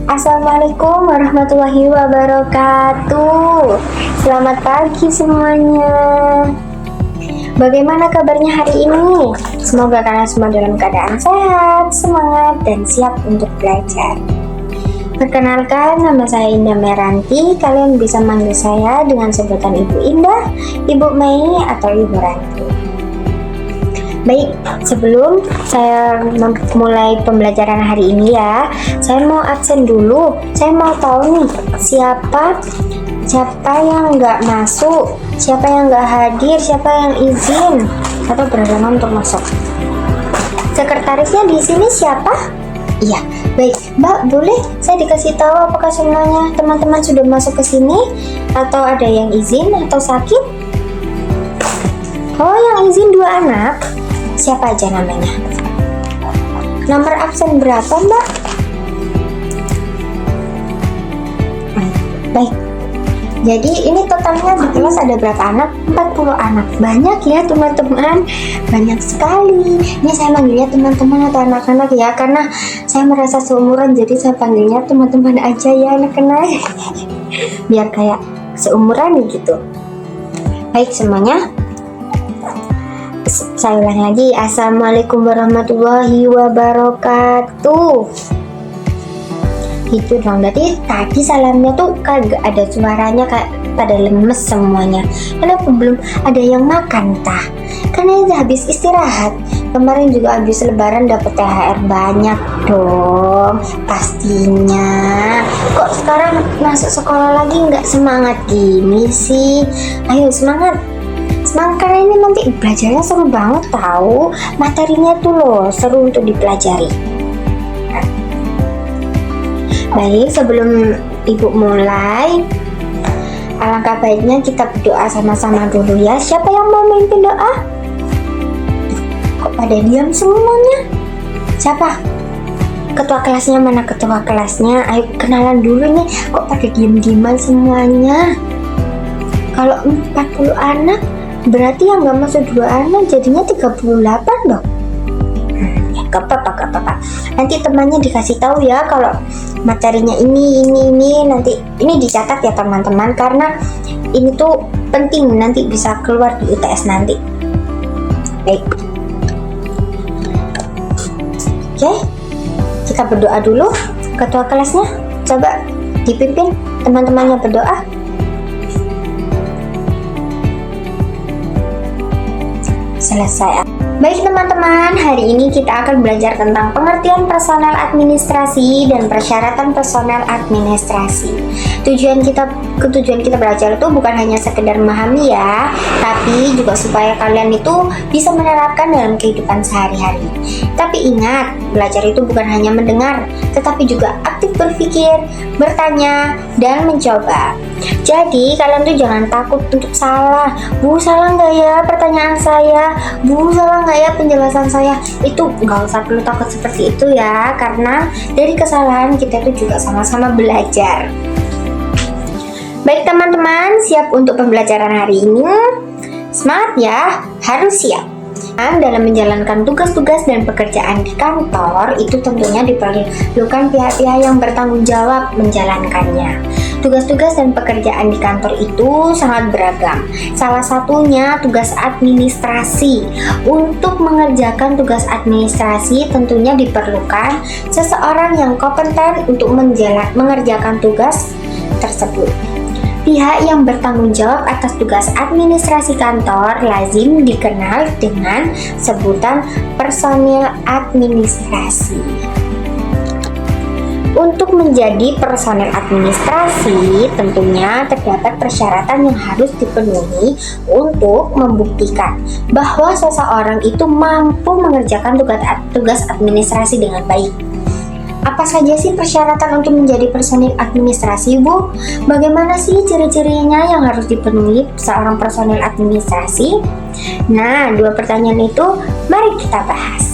Assalamualaikum warahmatullahi wabarakatuh. Selamat pagi semuanya. Bagaimana kabarnya hari ini? Semoga kalian semua dalam keadaan sehat, semangat, dan siap untuk belajar. Perkenalkan, nama saya Indah Meranti. Kalian bisa manggil saya dengan sebutan Ibu Indah, Ibu Mei, atau Ibu Ranti. Baik, sebelum saya memulai pembelajaran hari ini ya, saya mau absen dulu. Saya mau tahu nih, siapa yang nggak masuk, siapa yang nggak hadir, siapa yang izin atau berhalangan untuk masuk. Sekretarisnya di sini siapa? Iya, baik, Mbak, boleh saya dikasih tahu apakah semuanya teman-teman sudah masuk ke sini atau ada yang izin atau sakit? Oh, yang izin 2 anak. Siapa aja namanya? Nomor absen berapa, Mbak? Baik. Jadi ini totalnya di kelas ada berapa anak? 40 anak. Banyak ya teman-teman. Banyak sekali. Ini saya manggilnya teman-teman atau anak-anak ya, karena saya merasa seumuran, jadi saya panggilnya teman-teman aja ya anak-anak. Biar kayak seumuran gitu. Baik semuanya. Saya ulang lagi, Assalamualaikum warahmatullahi wabarakatuh. Gitu dong, jadi tadi salamnya tuh kagak ada suaranya, kayak pada lemes semuanya. Kenapa belum ada yang makan tah? Karena udah habis istirahat. Kemarin juga habis lebaran dapat THR banyak dong, pastinya. Kok sekarang masuk sekolah lagi nggak semangat gini sih? Ayo semangat. Karena ini nanti belajarnya seru banget tahu, materinya tuh loh seru untuk dipelajari. Baik, sebelum Ibu mulai, alangkah baiknya kita berdoa sama-sama dulu ya. Siapa yang mau memimpin doa? Kok pada diam semuanya? Siapa? Ketua kelasnya mana ketua kelasnya? Ayo kenalan dulu nih. Kok pada diem-dieman semuanya? Kalau 40 anak berarti yang gak masuk 2 anak jadinya 38 dong. Gak apa-apa. Nanti temannya dikasih tahu ya kalau materinya ini nanti ini dicatat ya teman-teman, karena ini tuh penting nanti bisa keluar di UTS nanti. Baik. Oke. Kita berdoa dulu. Ketua kelasnya coba dipimpin teman-temannya berdoa. Selesai. Baik teman-teman, hari ini kita akan belajar tentang pengertian personel administrasi dan persyaratan personel administrasi. Tujuan kita belajar itu bukan hanya sekedar memahami ya, tapi juga supaya kalian itu bisa menerapkan dalam kehidupan sehari-hari. Tapi ingat, belajar itu bukan hanya mendengar, tetapi juga aktif berpikir, bertanya, dan mencoba. Jadi kalian tuh jangan takut untuk salah. Bu, salah nggak ya pertanyaan saya? Bu, salah nggak ya penjelasan saya? Itu nggak usah perlu takut seperti itu ya, karena dari kesalahan kita tuh juga sama-sama belajar. Baik teman-teman, siap untuk pembelajaran hari ini? Semangat ya, harus siap. Dalam menjalankan tugas-tugas dan pekerjaan di kantor itu tentunya diperlukan pihak-pihak yang bertanggung jawab menjalankannya. Tugas-tugas dan pekerjaan di kantor itu sangat beragam. Salah satunya tugas administrasi. Untuk mengerjakan tugas administrasi tentunya diperlukan seseorang yang kompeten untuk mengerjakan tugas tersebut. Pihak yang bertanggung jawab atas tugas administrasi kantor lazim dikenal dengan sebutan personil administrasi. Untuk menjadi personel administrasi, tentunya terdapat persyaratan yang harus dipenuhi untuk membuktikan bahwa seseorang itu mampu mengerjakan tugas administrasi dengan baik. Apa saja sih persyaratan untuk menjadi personil administrasi, Bu? Bagaimana sih ciri-cirinya yang harus dipenuhi seorang personil administrasi? Nah, 2 pertanyaan itu mari kita bahas.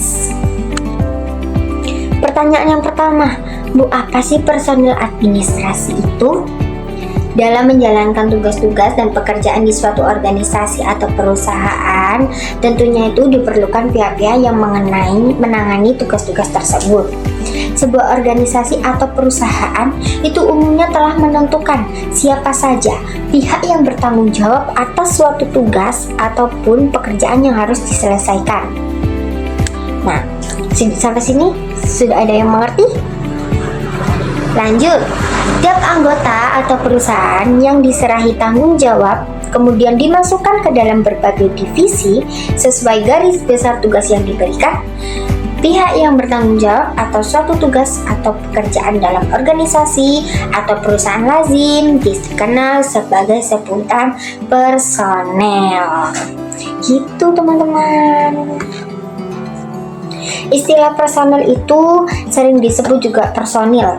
Pertanyaan yang pertama, Bu, apa sih personil administrasi itu? Dalam menjalankan tugas-tugas dan pekerjaan di suatu organisasi atau perusahaan, tentunya itu diperlukan pihak-pihak yang menangani tugas-tugas tersebut. Sebuah organisasi atau perusahaan itu umumnya telah menentukan siapa saja pihak yang bertanggung jawab atas suatu tugas ataupun pekerjaan yang harus diselesaikan. Nah, sampai sini sudah ada yang mengerti? Lanjut, tiap anggota atau perusahaan yang diserahi tanggung jawab kemudian dimasukkan ke dalam berbagai divisi sesuai garis besar tugas yang diberikan. Pihak yang bertanggung jawab atas suatu tugas atau pekerjaan dalam organisasi atau perusahaan lazim dikenal sebagai sebutan personel. Gitu teman-teman. Istilah personel itu sering disebut juga personil.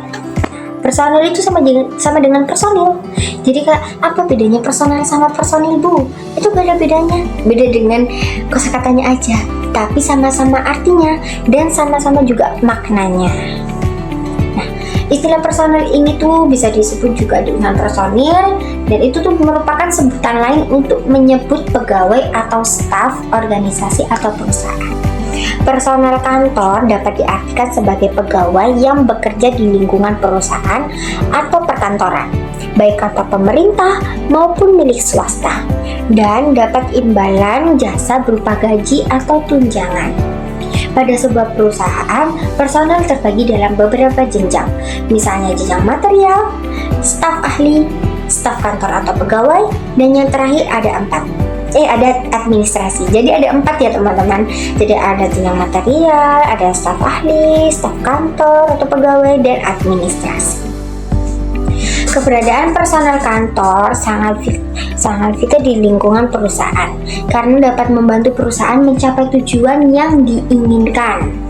Personil itu sama dengan personil. Jadi apa bedanya personel sama personil, Bu? Itu beda-bedanya. Beda dengan kosakatanya aja, tapi sama-sama artinya dan sama-sama juga maknanya. Nah, istilah personil ini tuh bisa disebut juga dengan personil, dan itu tuh merupakan sebutan lain untuk menyebut pegawai atau staf organisasi atau perusahaan. Personel kantor dapat diartikan sebagai pegawai yang bekerja di lingkungan perusahaan atau perkantoran, baik kantor pemerintah maupun milik swasta, dan dapat imbalan jasa berupa gaji atau tunjangan. Pada sebuah perusahaan, personel terbagi dalam beberapa jenjang, misalnya jenjang material, staf ahli, staf kantor atau pegawai, dan yang terakhir ada administrasi. Jadi ada 4 ya teman-teman. Jadi ada jenjang material, ada staf ahli, staf kantor atau pegawai, dan administrasi. Keberadaan personel kantor sangat vital di lingkungan perusahaan karena dapat membantu perusahaan mencapai tujuan yang diinginkan.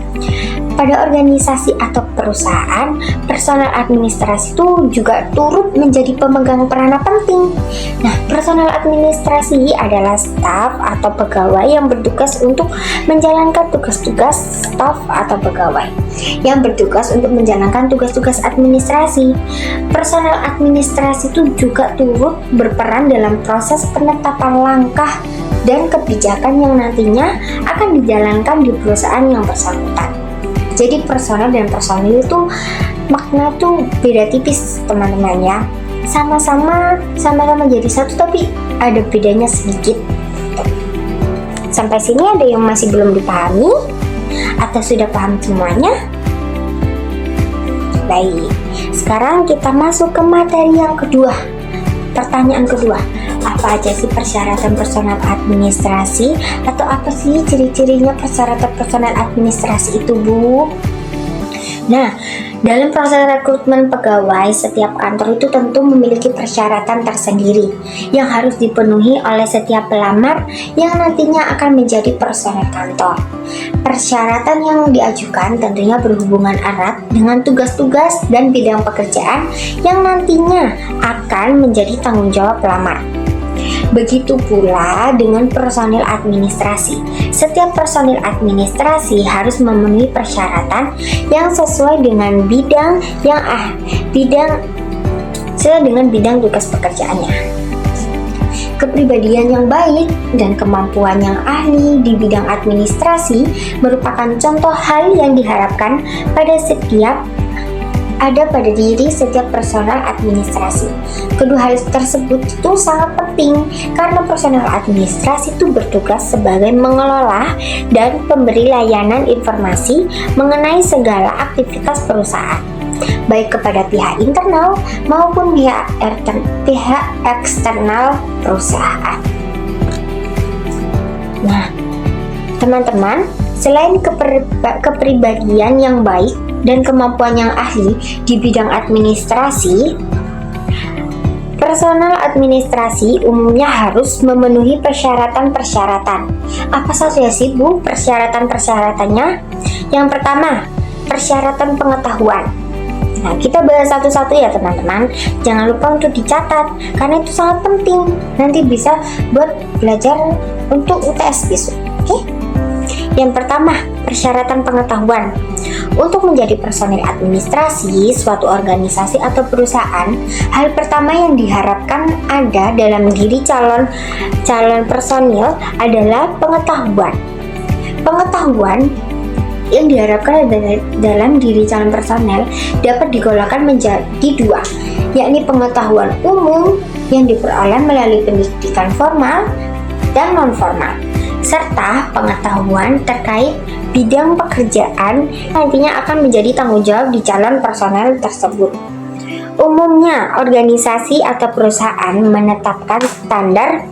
Pada organisasi atau perusahaan, personel administrasi itu juga turut menjadi pemegang peranan penting. Nah, personel administrasi adalah staf atau pegawai yang bertugas untuk menjalankan tugas-tugas staf atau pegawai yang bertugas untuk menjalankan tugas-tugas administrasi. Personel administrasi itu juga turut berperan dalam proses penetapan langkah dan kebijakan yang nantinya akan dijalankan di perusahaan yang bersangkutan. Jadi personel dan personil itu makna tuh beda tipis teman-teman ya. Sama-sama jadi satu tapi ada bedanya sedikit. Sampai sini ada yang masih belum dipahami atau sudah paham semuanya? Baik, sekarang kita masuk ke materi yang kedua. Pertanyaan kedua, apa aja sih persyaratan personel administrasi, atau apa sih ciri-cirinya persyaratan personel administrasi itu, Bu? Nah, dalam proses rekrutmen pegawai, setiap kantor itu tentu memiliki persyaratan tersendiri yang harus dipenuhi oleh setiap pelamar yang nantinya akan menjadi personel kantor. Persyaratan yang diajukan tentunya berhubungan erat dengan tugas-tugas dan bidang pekerjaan yang nantinya akan menjadi tanggung jawab pelamar. Begitu pula dengan personil administrasi. Setiap personil administrasi harus memenuhi persyaratan yang sesuai dengan bidang tugas pekerjaannya. Kepribadian yang baik dan kemampuan yang ahli di bidang administrasi merupakan contoh hal yang diharapkan pada diri setiap personel administrasi. Kedua hal tersebut itu sangat penting karena personel administrasi itu bertugas sebagai mengelola dan pemberi layanan informasi mengenai segala aktivitas perusahaan, baik kepada pihak internal maupun pihak eksternal perusahaan. Nah, teman-teman, selain kepribadian yang baik dan kemampuan yang ahli di bidang administrasi, personel administrasi umumnya harus memenuhi persyaratan-persyaratan. Apa saja sih, Bu, persyaratan-persyaratannya? Yang pertama, persyaratan pengetahuan. Nah, kita bahas satu-satu ya teman-teman. Jangan lupa untuk dicatat karena itu sangat penting. Nanti bisa buat belajar untuk UTS besok. Oke? Yang pertama, persyaratan pengetahuan. Untuk menjadi personil administrasi suatu organisasi atau perusahaan, hal pertama yang diharapkan ada dalam diri calon personil adalah pengetahuan. Pengetahuan yang diharapkan dalam diri calon personel dapat digolongkan menjadi dua, yakni pengetahuan umum yang diperoleh melalui pendidikan formal dan non-formal, serta pengetahuan terkait bidang pekerjaan nantinya akan menjadi tanggung jawab di calon personel tersebut. Umumnya, organisasi atau perusahaan menetapkan standar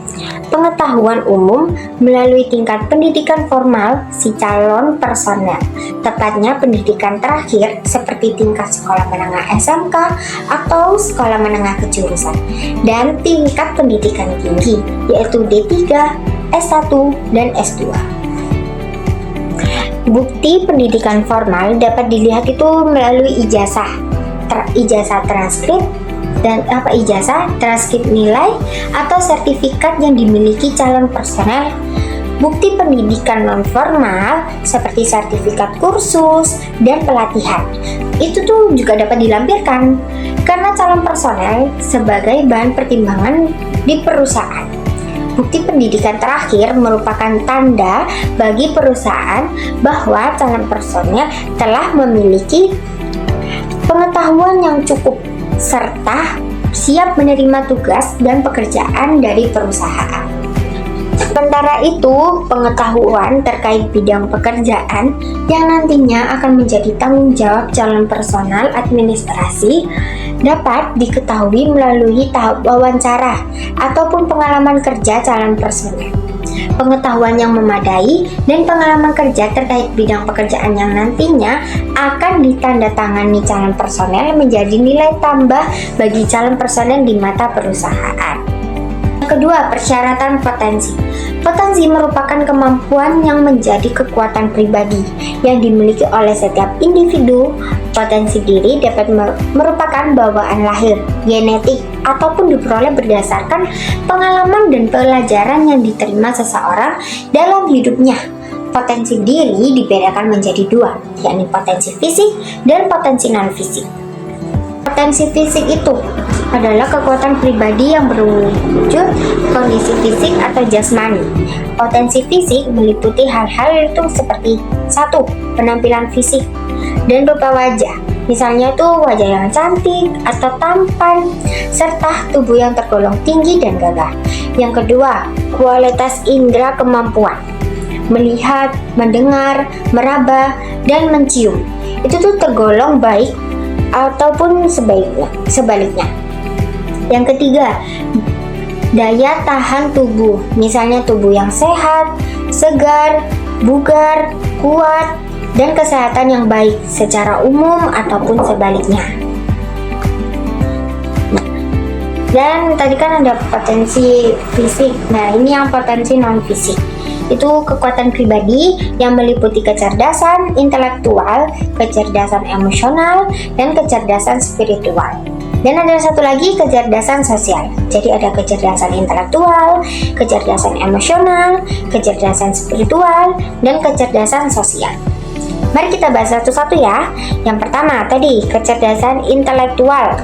pengetahuan umum melalui tingkat pendidikan formal si calon personel, tepatnya pendidikan terakhir seperti tingkat sekolah menengah SMK atau sekolah menengah kejurusan, dan tingkat pendidikan tinggi yaitu D3, S1, dan S2. Bukti pendidikan formal dapat dilihat itu melalui ijazah transkrip dan ijazah transkrip nilai atau sertifikat yang dimiliki calon personel. Bukti pendidikan non formal seperti sertifikat kursus dan pelatihan itu tuh juga dapat dilampirkan karena calon personel sebagai bahan pertimbangan di perusahaan. Bukti pendidikan terakhir merupakan tanda bagi perusahaan bahwa calon personel telah memiliki pengetahuan yang cukup serta siap menerima tugas dan pekerjaan dari perusahaan. Sementara itu, pengetahuan terkait bidang pekerjaan yang nantinya akan menjadi tanggung jawab calon personal administrasi dapat diketahui melalui tahap wawancara ataupun pengalaman kerja calon personel. Pengetahuan yang memadai dan pengalaman kerja terkait bidang pekerjaan yang nantinya akan ditandatangani calon personel menjadi nilai tambah bagi calon personel di mata perusahaan. Kedua, persyaratan potensi. Potensi merupakan kemampuan yang menjadi kekuatan pribadi yang dimiliki oleh setiap individu. Potensi diri dapat merupakan bawaan lahir, genetik, ataupun diperoleh berdasarkan pengalaman dan pelajaran yang diterima seseorang dalam hidupnya. Potensi diri dibedakan menjadi dua, yakni potensi fisik dan potensi non-fisik. Potensi fisik itu adalah kekuatan pribadi yang berwujud kondisi fisik atau jasmani. Potensi fisik meliputi hal-hal itu seperti 1. Penampilan fisik dan rupa wajah, misalnya itu wajah yang cantik atau tampan, serta tubuh yang tergolong tinggi dan gagah. Yang kedua, kualitas indera kemampuan melihat, mendengar, meraba, dan mencium. Itu tuh tergolong baik ataupun sebaliknya. Yang ketiga, daya tahan tubuh, misalnya tubuh yang sehat, segar, bugar, kuat, dan kesehatan yang baik secara umum ataupun sebaliknya. Dan tadi kan ada potensi fisik, nah ini yang potensi non fisik. Itu kekuatan pribadi yang meliputi kecerdasan intelektual, kecerdasan emosional, dan kecerdasan spiritual. Dan ada satu lagi, kecerdasan sosial. Jadi ada kecerdasan intelektual, kecerdasan emosional, kecerdasan spiritual, dan kecerdasan sosial. Mari kita bahas satu-satu ya. Yang pertama tadi, kecerdasan intelektual.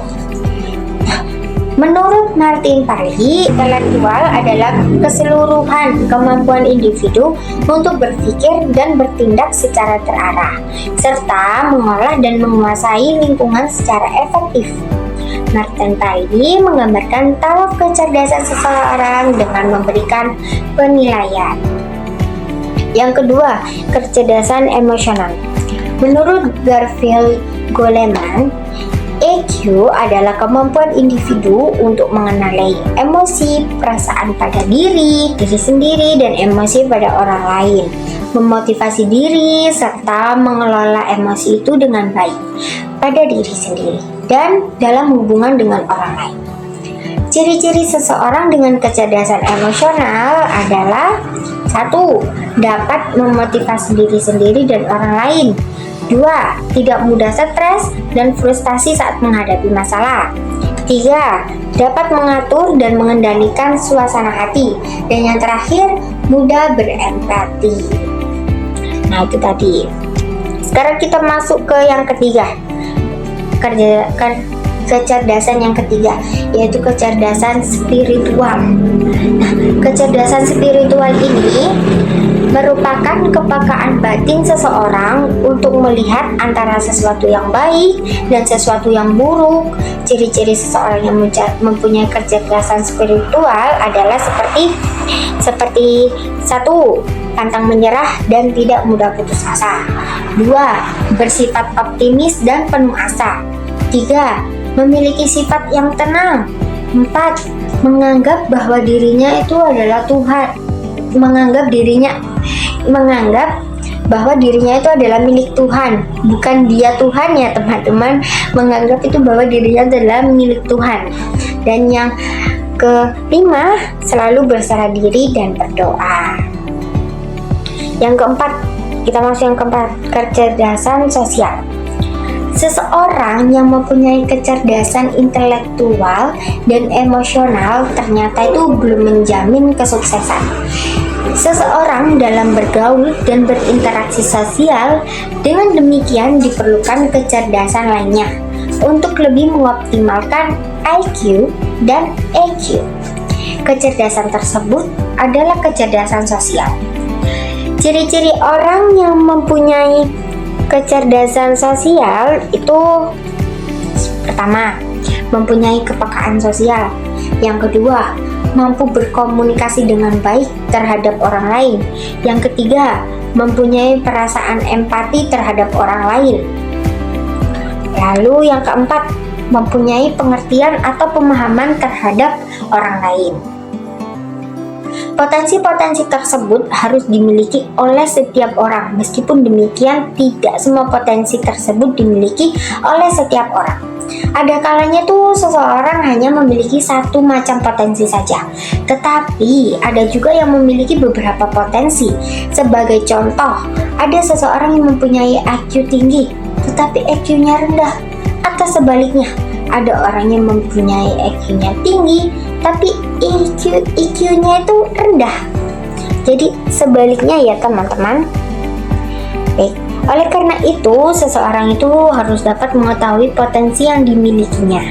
Menurut Martin Parley, intelektual adalah keseluruhan kemampuan individu untuk berpikir dan bertindak secara terarah, serta mengolah dan menguasai lingkungan secara efektif. Martin Parley menggambarkan tahap kecerdasan seseorang dengan memberikan penilaian. Yang kedua, kecerdasan emosional. Menurut Garfield Goleman, EQ adalah kemampuan individu untuk mengenali emosi, perasaan pada diri sendiri, dan emosi pada orang lain, memotivasi diri, serta mengelola emosi itu dengan baik pada diri sendiri dan dalam hubungan dengan orang lain. Ciri-ciri seseorang dengan kecerdasan emosional adalah 1. Dapat memotivasi diri sendiri dan orang lain. 2. Tidak mudah stres dan frustasi saat menghadapi masalah. 3. Dapat mengatur dan mengendalikan suasana hati. Dan yang terakhir, mudah berempati. Nah, itu tadi. Sekarang kita masuk ke yang ketiga. Kecerdasan yang ketiga, yaitu kecerdasan spiritual. Nah, kecerdasan spiritual ini merupakan kepekaan batin seseorang untuk melihat antara sesuatu yang baik dan sesuatu yang buruk. Ciri-ciri seseorang yang mempunyai kecerdasan spiritual adalah seperti 1. Pantang menyerah dan tidak mudah putus asa. 2. Bersifat optimis dan penuh asa. 3. Memiliki sifat yang tenang. 4. Menganggap bahwa dirinya itu adalah Tuhan. Menganggap bahwa dirinya itu adalah milik Tuhan, bukan dia Tuhan ya teman-teman. Menganggap itu bahwa dirinya adalah milik Tuhan. Dan yang kelima, selalu berserah diri dan berdoa. Yang keempat, kita masuk yang keempat, kecerdasan sosial. Seseorang yang mempunyai kecerdasan intelektual dan emosional ternyata itu belum menjamin kesuksesan. Seseorang dalam bergaul dan berinteraksi sosial, dengan demikian diperlukan kecerdasan lainnya untuk lebih mengoptimalkan IQ dan EQ. Kecerdasan tersebut adalah kecerdasan sosial. Ciri-ciri orang yang mempunyai kecerdasan sosial itu: pertama, mempunyai kepekaan sosial. Yang kedua, mampu berkomunikasi dengan baik terhadap orang lain. Yang ketiga, mempunyai perasaan empati terhadap orang lain. Lalu yang keempat, mempunyai pengertian atau pemahaman terhadap orang lain. Potensi-potensi tersebut harus dimiliki oleh setiap orang. Meskipun demikian, tidak semua potensi tersebut dimiliki oleh setiap orang. Ada kalanya tuh seseorang hanya memiliki satu macam potensi saja, tetapi ada juga yang memiliki beberapa potensi. Sebagai contoh, ada seseorang yang mempunyai IQ tinggi, tetapi EQ-nya rendah. Atau sebaliknya, ada orang yang mempunyai EQ-nya tinggi, tapi EQ-nya itu rendah. Jadi sebaliknya ya teman-teman. Oleh karena itu, seseorang itu harus dapat mengetahui potensi yang dimilikinya.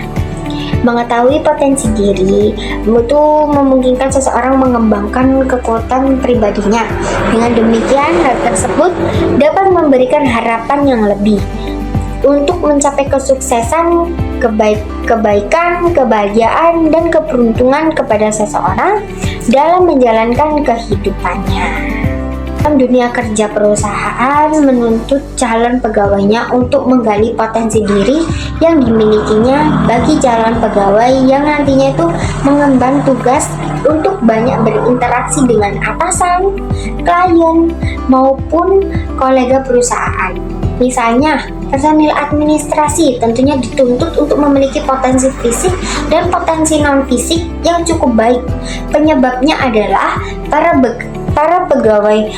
Mengetahui potensi diri itu memungkinkan seseorang mengembangkan kekuatan pribadinya. Dengan demikian, hal tersebut dapat memberikan harapan yang lebih untuk mencapai kesuksesan, kebaikan, kebahagiaan, dan keberuntungan kepada seseorang dalam menjalankan kehidupannya. Dalam dunia kerja, perusahaan menuntut calon pegawainya untuk menggali potensi diri yang dimilikinya bagi calon pegawai yang nantinya itu mengemban tugas untuk banyak berinteraksi dengan atasan, klien, maupun kolega perusahaan. Misalnya, personil administrasi tentunya dituntut untuk memiliki potensi fisik dan potensi non-fisik yang cukup baik. Penyebabnya adalah para pegawai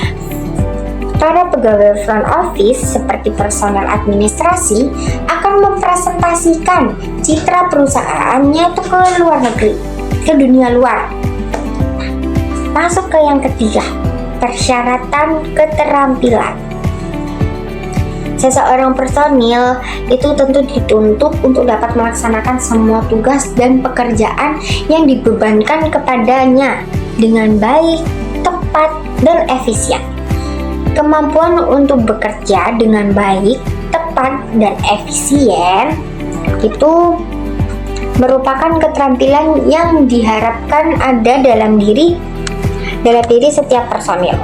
front office seperti personel administrasi akan mempresentasikan citra perusahaannya itu ke luar negeri, ke dunia luar. Masuk ke yang ketiga, persyaratan keterampilan. Seseorang personil itu tentu dituntut untuk dapat melaksanakan semua tugas dan pekerjaan yang dibebankan kepadanya dengan baik, tepat, dan efisien. Kemampuan untuk bekerja dengan baik, tepat, dan efisien itu merupakan keterampilan yang diharapkan ada dalam diri setiap personil.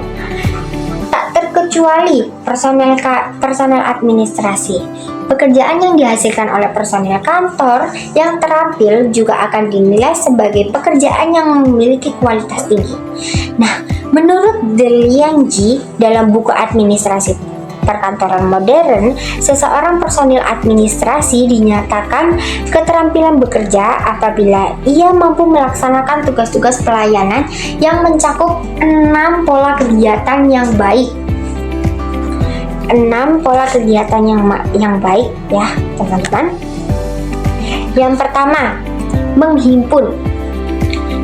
Tak terkecuali personel administrasi. Pekerjaan yang dihasilkan oleh personil kantor yang terampil juga akan dinilai sebagai pekerjaan yang memiliki kualitas tinggi. Nah, menurut Deliengji dalam buku Administrasi Perkantoran Modern, seseorang personil administrasi dinyatakan keterampilan bekerja apabila ia mampu melaksanakan tugas-tugas pelayanan yang mencakup 6 pola kegiatan yang baik. 6 pola kegiatan yang baik ya teman-teman. Yang pertama, menghimpun.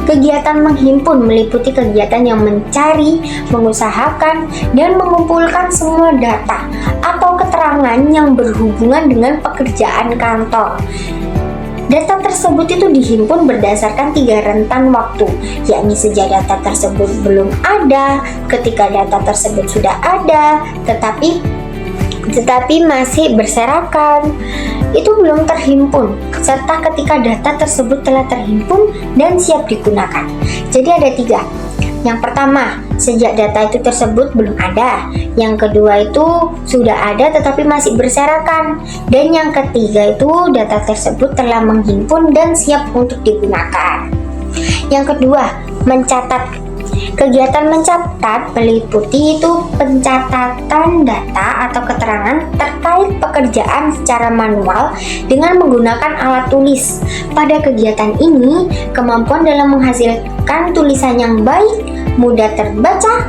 Kegiatan menghimpun meliputi kegiatan yang mencari, mengusahakan, dan mengumpulkan semua data atau keterangan yang berhubungan dengan pekerjaan kantor. Data tersebut itu dihimpun berdasarkan 3 rentan waktu, yakni sejak data tersebut belum ada, ketika data tersebut sudah ada, tetapi masih berserakan, itu belum terhimpun, serta ketika data tersebut telah terhimpun dan siap digunakan. Jadi ada 3. Yang pertama, sejak data itu tersebut belum ada. Yang kedua itu sudah ada tetapi masih berserakan. Dan yang ketiga itu data tersebut telah menghimpun dan siap untuk digunakan. Yang kedua, mencatat. Kegiatan mencatat meliputi itu pencatatan data atau keterangan terkait pekerjaan secara manual dengan menggunakan alat tulis. Pada kegiatan ini, kemampuan dalam menghasilkan tulisan yang baik, mudah terbaca,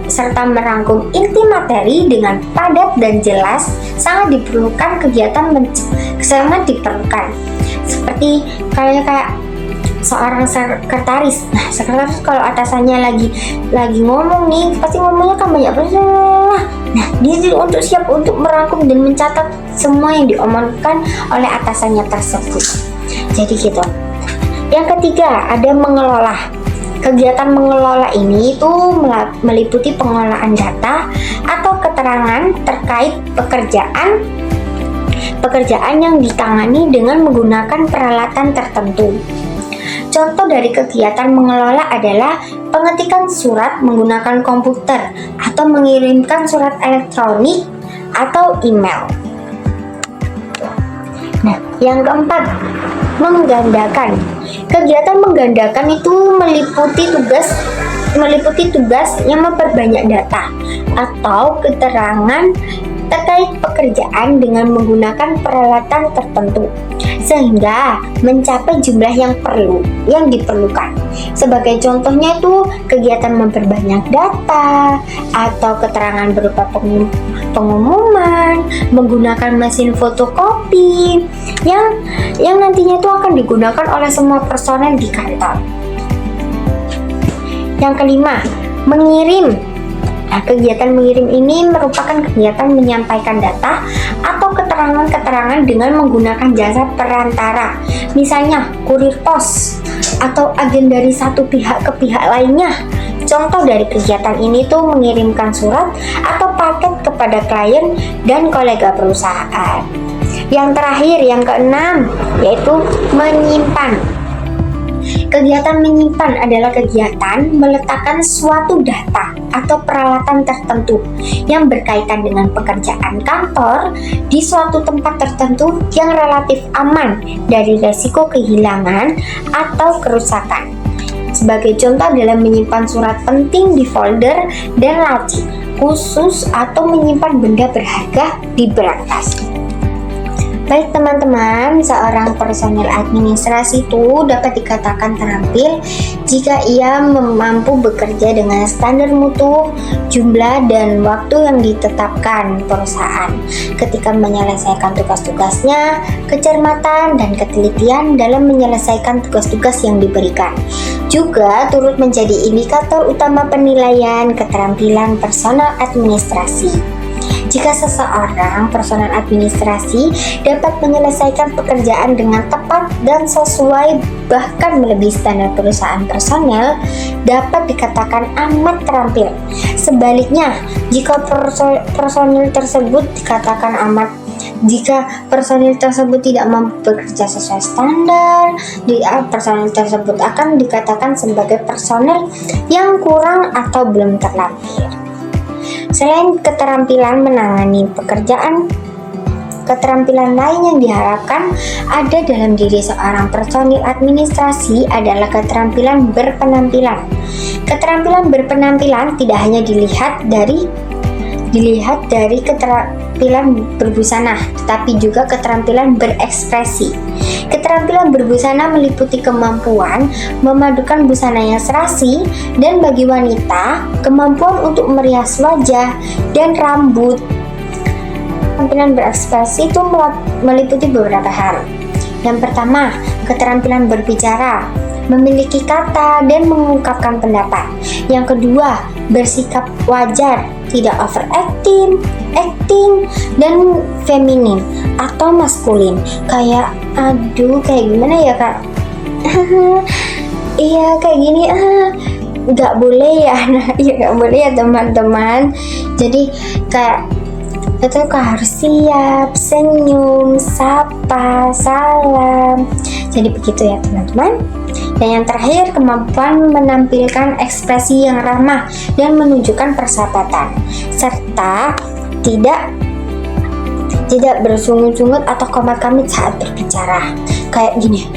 serta merangkum inti materi dengan padat dan jelas sangat diperlukan. Sangat diperlukan. Seperti kayak seorang sekretaris. Nah, sekretaris kalau atasannya lagi ngomong nih, pasti ngomongnya kan banyak banget. Nah, dia untuk siap untuk merangkum dan mencatat semua yang diomongkan oleh atasannya tersebut. Jadi gitu. Yang ketiga, ada mengelola. Kegiatan mengelola ini itu meliputi pengelolaan data atau keterangan terkait pekerjaan yang ditangani dengan menggunakan peralatan tertentu. Contoh dari kegiatan mengelola adalah pengetikan surat menggunakan komputer atau mengirimkan surat elektronik atau email. Nah, yang keempat, menggandakan. Kegiatan menggandakan itu meliputi tugas yang memperbanyak data atau keterangan terkait pekerjaan dengan menggunakan peralatan tertentu sehingga mencapai jumlah yang diperlukan. Sebagai contohnya itu kegiatan memperbanyak data atau keterangan berupa pengumuman menggunakan mesin fotokopi yang nantinya itu akan digunakan oleh semua personel di kantor. Yang kelima, mengirim. Nah, kegiatan mengirim ini merupakan kegiatan menyampaikan data atau keterangan-keterangan dengan menggunakan jasa perantara, misalnya kurir pos atau agen dari satu pihak ke pihak lainnya. Contoh dari kegiatan ini tuh mengirimkan surat atau paket kepada klien dan kolega perusahaan. Yang terakhir, yang keenam, yaitu menyimpan. Kegiatan menyimpan adalah kegiatan meletakkan suatu data atau peralatan tertentu yang berkaitan dengan pekerjaan kantor di suatu tempat tertentu yang relatif aman dari resiko kehilangan atau kerusakan. Sebagai contoh adalah menyimpan surat penting di folder dan laci khusus atau menyimpan benda berharga di berangkas. Baik teman-teman, seorang personil administrasi itu dapat dikatakan terampil jika ia mampu bekerja dengan standar mutu, jumlah, dan waktu yang ditetapkan perusahaan ketika menyelesaikan tugas-tugasnya, kecermatan, dan ketelitian dalam menyelesaikan tugas-tugas yang diberikan. Juga turut menjadi indikator utama penilaian keterampilan personal administrasi. Jika seseorang personel administrasi dapat menyelesaikan pekerjaan dengan tepat dan sesuai bahkan melebihi standar perusahaan personel, dapat dikatakan amat terampil. Sebaliknya, jika personil tersebut tidak mampu bekerja sesuai standar, personil tersebut akan dikatakan sebagai personel yang kurang atau belum terlatih. Selain keterampilan menangani pekerjaan, keterampilan lain yang diharapkan ada dalam diri seorang personil administrasi adalah keterampilan berpenampilan. Keterampilan berpenampilan tidak hanya dilihat dari keterampilan berbusana, tetapi juga keterampilan berekspresi. Keterampilan berbusana meliputi kemampuan memadukan busana yang serasi dan bagi wanita, kemampuan untuk merias wajah dan rambut. Keterampilan berekspresi itu meliputi beberapa hal. Yang pertama, keterampilan berbicara, memiliki kata dan mengungkapkan pendapat. Yang kedua, bersikap wajar, tidak overacting, dan feminim, atau maskulin. Kayak aduh, kayak gimana ya kak? Iya kayak gini, nggak boleh ya. Nah ya nggak boleh ya teman-teman. Jadi kayak itu harus siap, senyum, sapa, salam. Jadi begitu ya teman-teman. Dan yang terakhir, kemampuan menampilkan ekspresi yang ramah dan menunjukkan persahabatan, serta tidak bersungut-sungut atau komat-kamit saat berbicara. Kayak gini,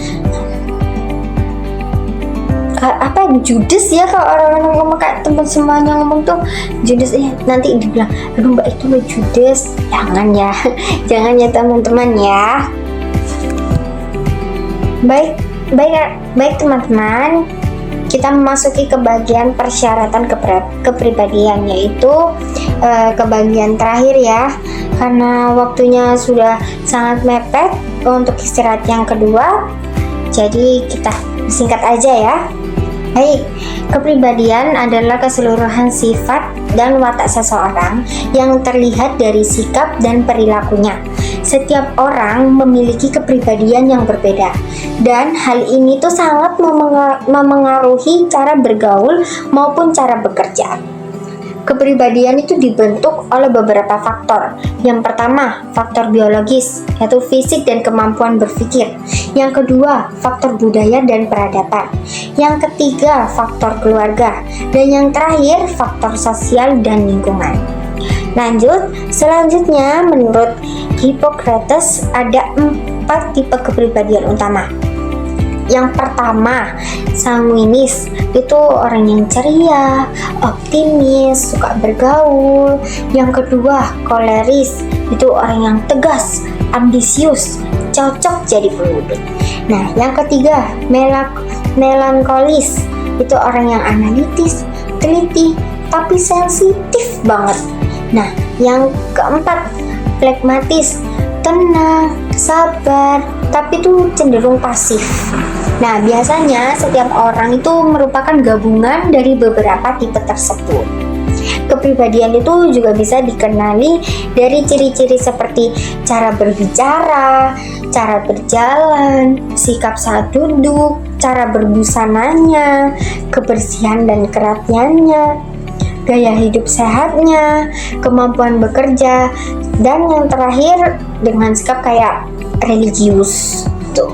apa judes ya kalau orang-orang ngomong, kayak teman semuanya ngomong tuh judes ya, nanti dibilang aduh mbak itu lo judes. Jangan ya jangan ya teman-teman ya. Baik teman-teman, kita memasuki ke bagian persyaratan kepribadian, yaitu ke bagian terakhir ya, karena waktunya sudah sangat mepet untuk istirahat yang kedua, jadi kita singkat aja ya. Baik, kepribadian adalah keseluruhan sifat dan watak seseorang yang terlihat dari sikap dan perilakunya. Setiap orang memiliki kepribadian yang berbeda, dan hal ini tuh sangat memengaruhi cara bergaul maupun cara bekerja. Kepribadian itu dibentuk oleh beberapa faktor. Yang pertama, faktor biologis, yaitu fisik dan kemampuan berpikir. Yang kedua, faktor budaya dan peradaban. Yang ketiga, faktor keluarga. Dan yang terakhir, faktor sosial dan lingkungan. Lanjut, selanjutnya menurut Hippocrates ada 4 tipe kepribadian utama. Yang pertama, sanguinis, itu orang yang ceria, optimis, suka bergaul. Yang kedua, koleris, itu orang yang tegas, ambisius, cocok jadi pemimpin. Nah, yang ketiga, melankolis, itu orang yang analitis, teliti, tapi sensitif banget. Nah, yang keempat, flegmatis, tenang, sabar, tapi itu cenderung pasif. Nah, biasanya setiap orang itu merupakan gabungan dari beberapa tipe tersebut. Kepribadian itu juga bisa dikenali dari ciri-ciri seperti cara berbicara, cara berjalan, sikap saat duduk, cara berbusananya, kebersihan dan kerapiannya, gaya hidup sehatnya, kemampuan bekerja, dan yang terakhir dengan sikap kayak religius tuh.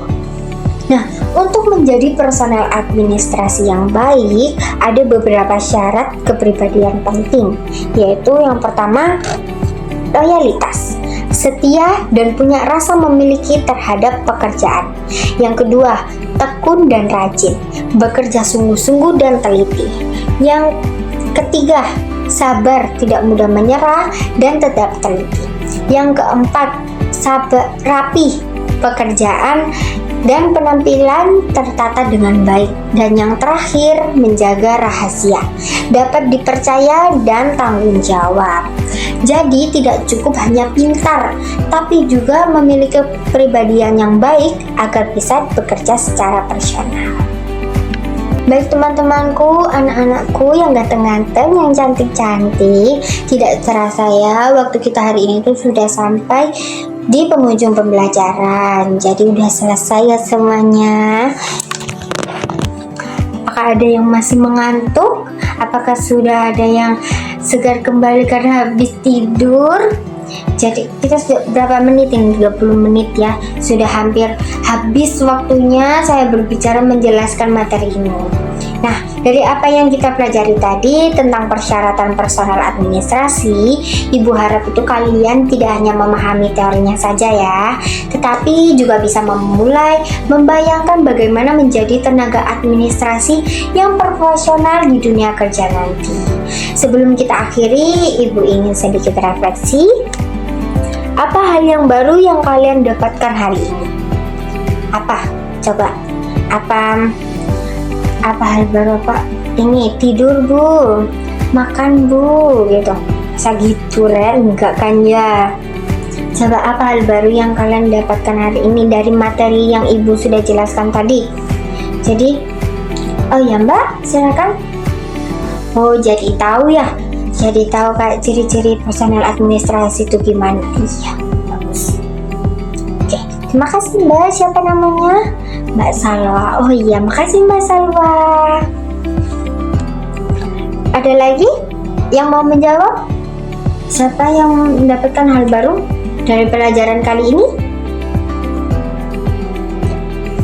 Nah, untuk menjadi personel administrasi yang baik, ada beberapa syarat kepribadian penting, yaitu yang pertama, loyalitas, setia dan punya rasa memiliki terhadap pekerjaan. Yang kedua, tekun dan rajin, bekerja sungguh-sungguh dan teliti. Yang ketiga, sabar, tidak mudah menyerah dan tetap teliti. Yang keempat, rapi, pekerjaan dan penampilan tertata dengan baik. Dan yang terakhir, menjaga rahasia, dapat dipercaya dan tanggung jawab. Jadi tidak cukup hanya pintar, tapi juga memiliki kepribadian yang baik agar bisa bekerja secara profesional. Baik teman-temanku, anak-anakku yang ganteng-ganteng, yang cantik-cantik, tidak terasa ya waktu kita hari ini tuh sudah sampai di penghujung pembelajaran. Jadi udah selesai ya semuanya. Apakah ada yang masih mengantuk? Apakah sudah ada yang segar kembali karena habis tidur? Jadi kita sudah berapa menit ini? 30 menit ya. Sudah hampir habis waktunya saya berbicara menjelaskan materi ini. Nah, dari apa yang kita pelajari tadi tentang persyaratan personal administrasi, Ibu harap itu kalian tidak hanya memahami teorinya saja ya, tetapi juga bisa memulai membayangkan bagaimana menjadi tenaga administrasi yang profesional di dunia kerja nanti. Sebelum kita akhiri, Ibu ingin sedikit refleksi. Apa hal yang baru yang kalian dapatkan hari ini? Apa? Coba. Apa hal baru Pak? Ini tidur Bu, makan Bu, gitu. Bisa gitu Ren, enggak kan ya? Coba apa hal baru yang kalian dapatkan hari ini dari materi yang Ibu sudah jelaskan tadi? Jadi, oh ya Mbak, silakan. Oh, jadi tahu ya? Jadi tahu kayak ciri-ciri personel administrasi itu gimana? Iya, bagus. Makasih Mbak, siapa namanya? Mbak Salwa. Oh iya, makasih Mbak Salwa. Ada lagi yang mau menjawab? Siapa yang mendapatkan hal baru dari pelajaran kali ini?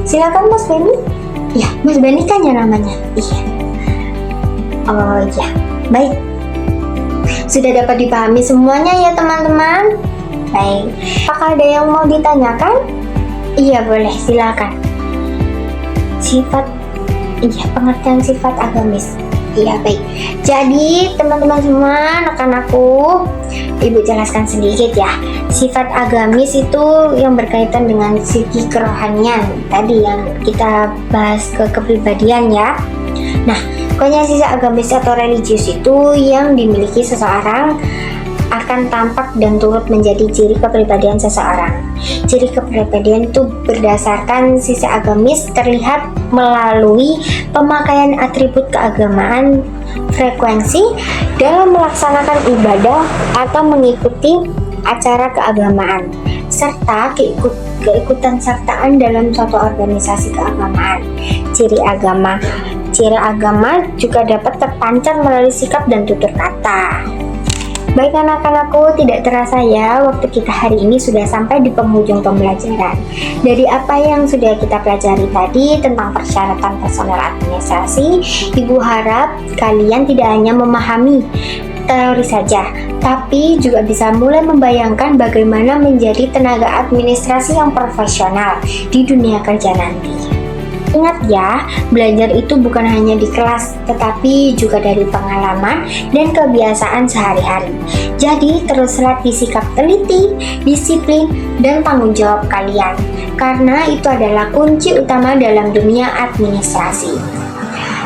Silakan Mas Benny. Ya, Mas Benny kan ya namanya. Iya. Oh iya, baik. Sudah dapat dipahami semuanya ya teman-teman? Baik. Apakah ada yang mau ditanyakan? Iya boleh, silakan. Sifat, iya pengertian sifat agamis. Iya baik. Jadi teman-teman semua, anak-anakku, Ibu jelaskan sedikit ya. Sifat agamis itu yang berkaitan dengan segi kerohanian. Tadi yang kita bahas ke kepribadian ya. Nah, pokoknya sifat agamis atau religius itu yang dimiliki seseorang akan tampak dan turut menjadi ciri kepribadian seseorang. Ciri kepribadian itu berdasarkan sisi agamis terlihat melalui pemakaian atribut keagamaan, frekuensi dalam melaksanakan ibadah atau mengikuti acara keagamaan, serta keikutan sertaan dalam suatu organisasi keagamaan. Ciri agama juga dapat terpancar melalui sikap dan tutur kata. Baik anak-anakku, tidak terasa ya waktu kita hari ini sudah sampai di penghujung pembelajaran. Dari apa yang sudah kita pelajari tadi tentang persyaratan personel administrasi, Ibu harap kalian tidak hanya memahami teori saja, tapi juga bisa mulai membayangkan bagaimana menjadi tenaga administrasi yang profesional di dunia kerja nanti. Ingat ya, belajar itu bukan hanya di kelas, tetapi juga dari pengalaman dan kebiasaan sehari-hari. Jadi, terus latih sikap teliti, disiplin, dan tanggung jawab kalian, karena itu adalah kunci utama dalam dunia administrasi.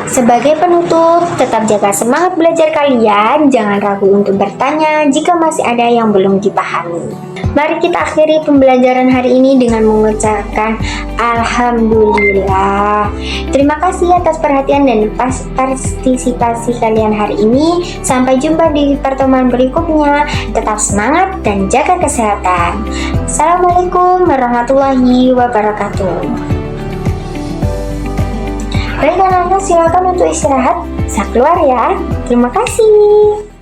Sebagai penutup, tetap jaga semangat belajar kalian, jangan ragu untuk bertanya jika masih ada yang belum dipahami. Mari kita akhiri pembelajaran hari ini dengan mengucapkan Alhamdulillah. Terima kasih atas perhatian dan partisipasi kalian hari ini. Sampai jumpa di pertemuan berikutnya. Tetap semangat dan jaga kesehatan. Assalamualaikum warahmatullahi wabarakatuh. Baik anak-anak, silakan untuk istirahat. Saya keluar ya. Terima kasih.